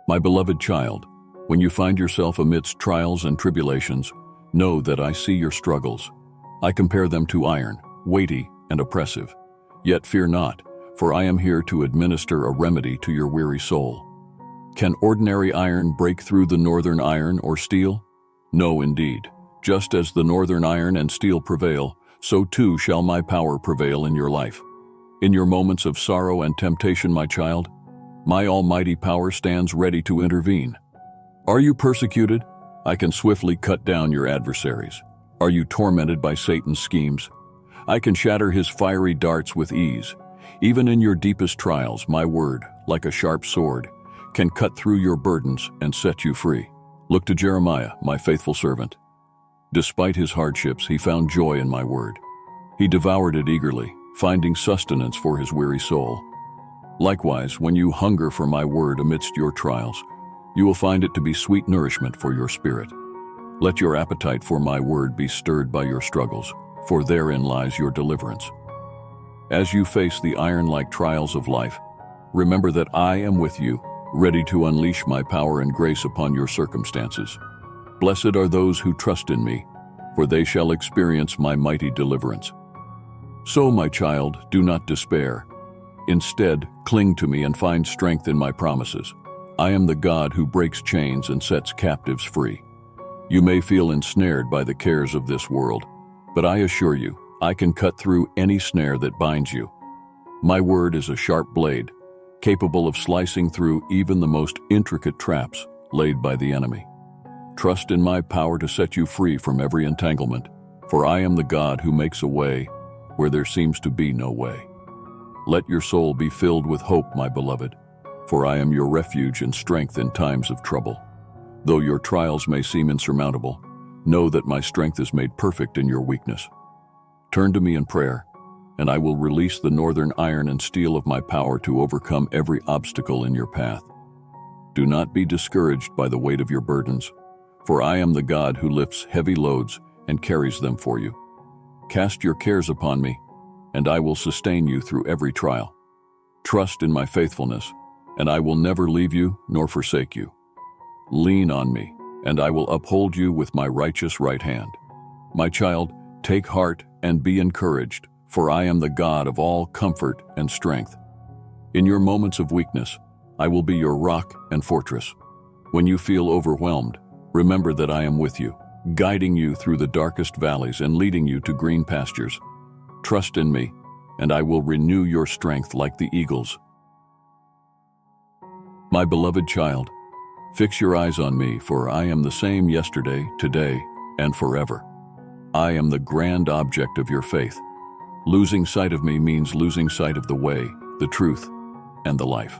My beloved child, when you find yourself amidst trials and tribulations, know that I see your struggles. I compare them to iron, weighty and oppressive. Yet fear not, for I am here to administer a remedy to your weary soul. Can ordinary iron break through the northern iron or steel? No, indeed. Just as the northern iron and steel prevail, so too shall my power prevail in your life. In your moments of sorrow and temptation, my child, my almighty power stands ready to intervene. Are you persecuted? I can swiftly cut down your adversaries. Are you tormented by Satan's schemes? I can shatter his fiery darts with ease. Even in your deepest trials, my word, like a sharp sword, can cut through your burdens and set you free. Look to Jeremiah, my faithful servant. Despite his hardships, he found joy in my word. He devoured it eagerly, finding sustenance for his weary soul. Likewise, when you hunger for my word amidst your trials, you will find it to be sweet nourishment for your spirit. Let your appetite for my word be stirred by your struggles, for therein lies your deliverance. As you face the iron-like trials of life, remember that I am with you, ready to unleash my power and grace upon your circumstances. Blessed are those who trust in me, for they shall experience my mighty deliverance. So, my child, do not despair. Instead, cling to me and find strength in my promises. I am the God who breaks chains and sets captives free. You may feel ensnared by the cares of this world, but I assure you, I can cut through any snare that binds you. My word is a sharp blade, capable of slicing through even the most intricate traps laid by the enemy. Trust in my power to set you free from every entanglement, for I am the God who makes a way where there seems to be no way. Let your soul be filled with hope, my beloved, for I am your refuge and strength in times of trouble. Though your trials may seem insurmountable, know that my strength is made perfect in your weakness. Turn to me in prayer, and I will release the northern iron and steel of my power to overcome every obstacle in your path. Do not be discouraged by the weight of your burdens, for I am the God who lifts heavy loads and carries them for you. Cast your cares upon me, and I will sustain you through every trial. Trust in my faithfulness, and I will never leave you nor forsake you. Lean on me, and I will uphold you with my righteous right hand. My child, take heart and be encouraged, for I am the God of all comfort and strength. In your moments of weakness, I will be your rock and fortress. When you feel overwhelmed, remember that I am with you, guiding you through the darkest valleys and leading you to green pastures. Trust in me, and I will renew your strength like the eagles. My beloved child, fix your eyes on me, for I am the same yesterday, today, and forever. I am the grand object of your faith. Losing sight of me means losing sight of the way, the truth, and the life.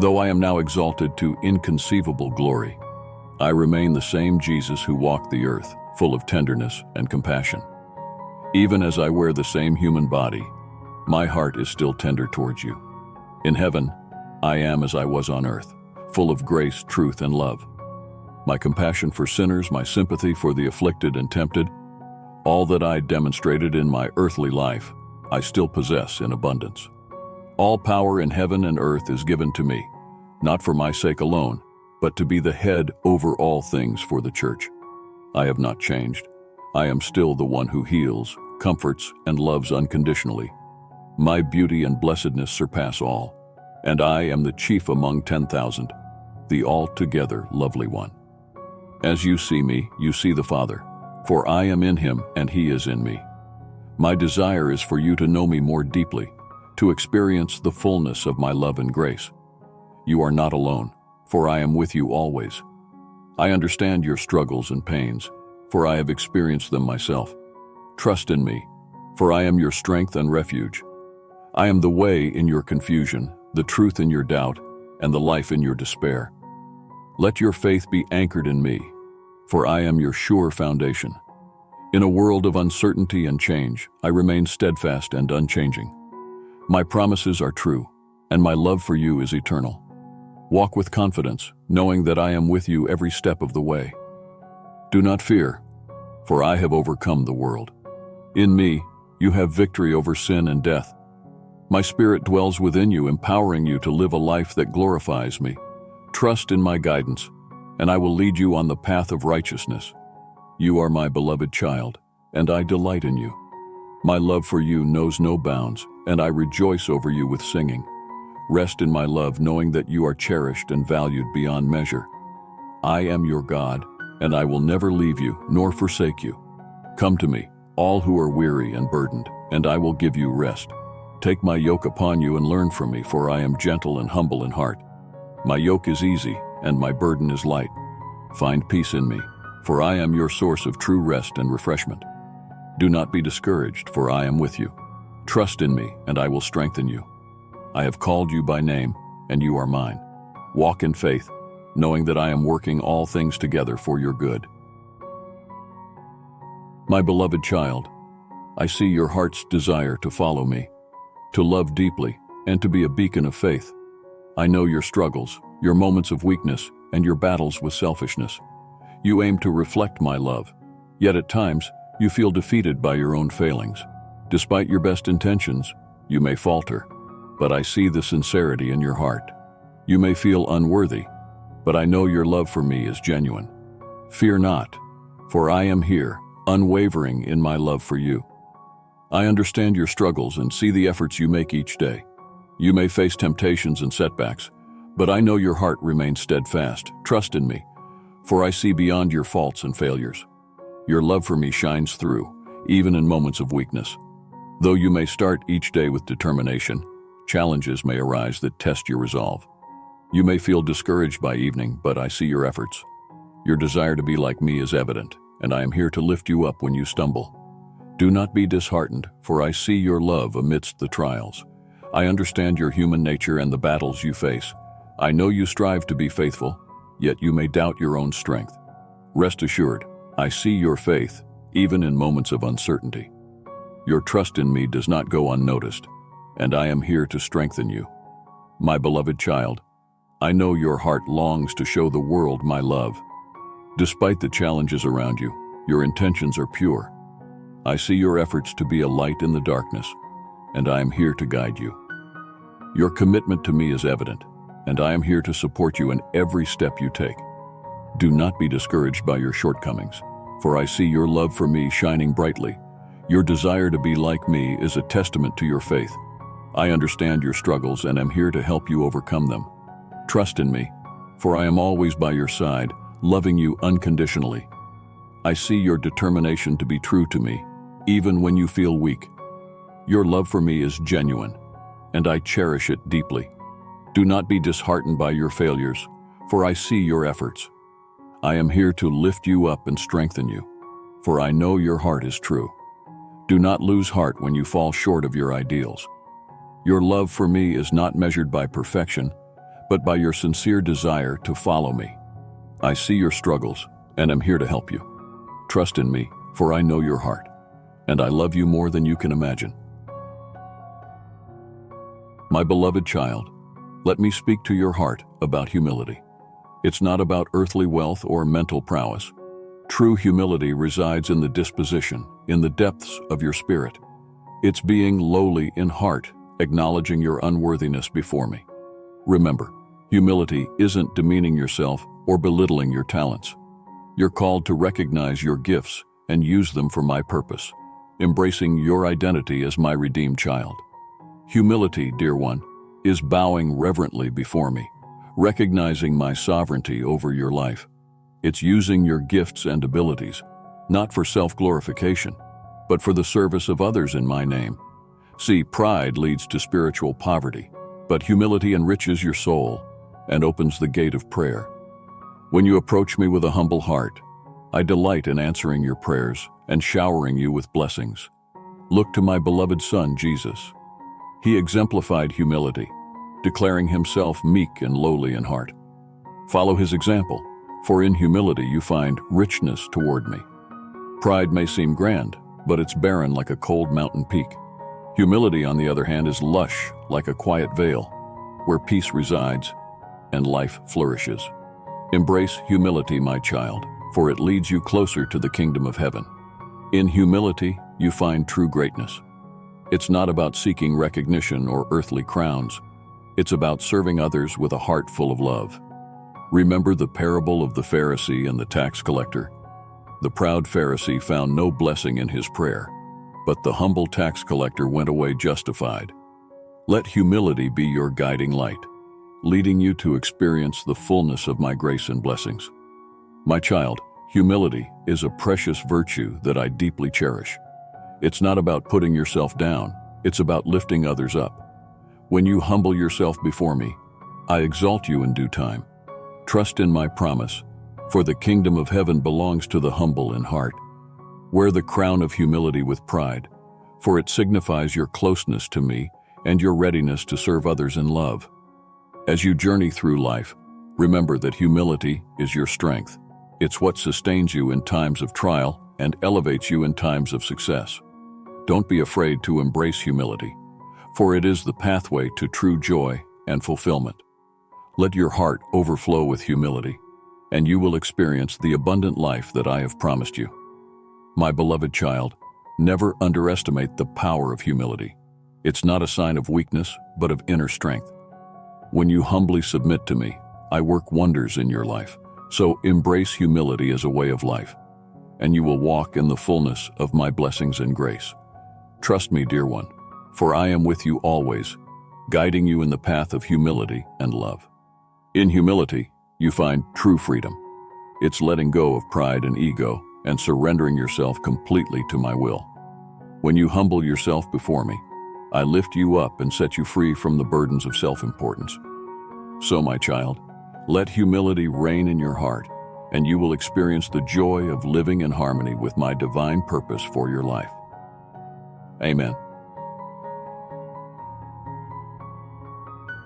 Though I am now exalted to inconceivable glory, I remain the same Jesus who walked the earth, full of tenderness and compassion. Even as I wear the same human body, my heart is still tender towards you. In heaven, I am as I was on earth, full of grace, truth, and love. My compassion for sinners, my sympathy for the afflicted and tempted, all that I demonstrated in my earthly life, I still possess in abundance. All power in heaven and earth is given to me, not for my sake alone, but to be the head over all things for the church. I have not changed. I am still the one who heals, comforts, and loves unconditionally. My beauty and blessedness surpass all, and I am the chief among 10,000, the altogether lovely one. As you see me, you see the Father, for I am in him and he is in me. My desire is for you to know me more deeply, to experience the fullness of my love and grace. You are not alone, for I am with you always. I understand your struggles and pains, for I have experienced them myself. Trust in me, for I am your strength and refuge. I am the way in your confusion, the truth in your doubt, and the life in your despair. Let your faith be anchored in me, for I am your sure foundation. In a world of uncertainty and change, I remain steadfast and unchanging. My promises are true, and my love for you is eternal. Walk with confidence, knowing that I am with you every step of the way. Do not fear, for I have overcome the world. In me, you have victory over sin and death. My Spirit dwells within you, empowering you to live a life that glorifies me. Trust in my guidance, and I will lead you on the path of righteousness. You are my beloved child, and I delight in you. My love for you knows no bounds, and I rejoice over you with singing. Rest in my love, knowing that you are cherished and valued beyond measure. I am your God, and I will never leave you nor forsake you. Come to me, all who are weary and burdened, and I will give you rest. Take my yoke upon you and learn from me, for I am gentle and humble in heart. My yoke is easy, and my burden is light. Find peace in me, for I am your source of true rest and refreshment. Do not be discouraged, for I am with you. Trust in me, and I will strengthen you. I have called you by name, and you are mine. Walk in faith, knowing that I am working all things together for your good. My beloved child, I see your heart's desire to follow me, to love deeply, and to be a beacon of faith. I know your struggles, your moments of weakness, and your battles with selfishness. You aim to reflect my love, yet at times you feel defeated by your own failings. Despite your best intentions, you may falter, but I see the sincerity in your heart. You may feel unworthy, but I know your love for me is genuine. Fear not, for I am here, unwavering in my love for you. I understand your struggles and see the efforts you make each day. You may face temptations and setbacks, but I know your heart remains steadfast. Trust in me, for I see beyond your faults and failures. Your love for me shines through, even in moments of weakness. Though you may start each day with determination, challenges may arise that test your resolve. You may feel discouraged by evening, but I see your efforts. Your desire to be like me is evident, and I am here to lift you up when you stumble. Do not be disheartened, for I see your love amidst the trials. I understand your human nature and the battles you face. I know you strive to be faithful, yet you may doubt your own strength. Rest assured, I see your faith, even in moments of uncertainty. Your trust in me does not go unnoticed, and I am here to strengthen you. My beloved child, I know your heart longs to show the world my love. Despite the challenges around you, your intentions are pure. I see your efforts to be a light in the darkness, and I am here to guide you. Your commitment to me is evident, and I am here to support you in every step you take. Do not be discouraged by your shortcomings, for I see your love for me shining brightly. Your desire to be like me is a testament to your faith. I understand your struggles and am here to help you overcome them. Trust in me, for I am always by your side, loving you unconditionally. I see your determination to be true to me, even when you feel weak. Your love for me is genuine, and I cherish it deeply. Do not be disheartened by your failures, for I see your efforts. I am here to lift you up and strengthen you, for I know your heart is true. Do not lose heart when you fall short of your ideals. Your love for me is not measured by perfection, but by your sincere desire to follow me. I see your struggles, and am here to help you. Trust in me, for I know your heart, and I love you more than you can imagine. My beloved child, let me speak to your heart about humility. It's not about earthly wealth or mental prowess. True humility resides in the disposition, in the depths of your spirit. It's being lowly in heart, acknowledging your unworthiness before me. Remember, humility isn't demeaning yourself or belittling your talents. You're called to recognize your gifts and use them for my purpose, embracing your identity as my redeemed child. Humility, dear one, is bowing reverently before me, recognizing my sovereignty over your life. It's using your gifts and abilities, not for self-glorification, but for the service of others in my name. See, pride leads to spiritual poverty, but humility enriches your soul and opens the gate of prayer. When you approach me with a humble heart, I delight in answering your prayers and showering you with blessings. Look to my beloved Son, Jesus. He exemplified humility, declaring himself meek and lowly in heart. Follow his example, for in humility you find richness toward me. Pride may seem grand, but it's barren like a cold mountain peak. Humility, on the other hand, is lush like a quiet vale, where peace resides and life flourishes. Embrace humility, my child, for it leads you closer to the kingdom of heaven. In humility, you find true greatness. It's not about seeking recognition or earthly crowns. It's about serving others with a heart full of love. Remember the parable of the Pharisee and the tax collector? The proud Pharisee found no blessing in his prayer, but the humble tax collector went away justified. Let humility be your guiding light, leading you to experience the fullness of my grace and blessings. My child, humility is a precious virtue that I deeply cherish. It's not about putting yourself down, it's about lifting others up. When you humble yourself before me, I exalt you in due time. Trust in my promise, for the kingdom of heaven belongs to the humble in heart. Wear the crown of humility with pride, for it signifies your closeness to me and your readiness to serve others in love. As you journey through life, remember that humility is your strength. It's what sustains you in times of trial and elevates you in times of success. Don't be afraid to embrace humility, for it is the pathway to true joy and fulfillment. Let your heart overflow with humility, and you will experience the abundant life that I have promised you. My beloved child, never underestimate the power of humility. It's not a sign of weakness, but of inner strength. When you humbly submit to me, I work wonders in your life. So embrace humility as a way of life, and you will walk in the fullness of my blessings and grace. Trust me, dear one, for I am with you always, guiding you in the path of humility and love. In humility, you find true freedom. It's letting go of pride and ego and surrendering yourself completely to my will. When you humble yourself before me, I lift you up and set you free from the burdens of self-importance. So, my child, let humility reign in your heart, and you will experience the joy of living in harmony with my divine purpose for your life. Amen.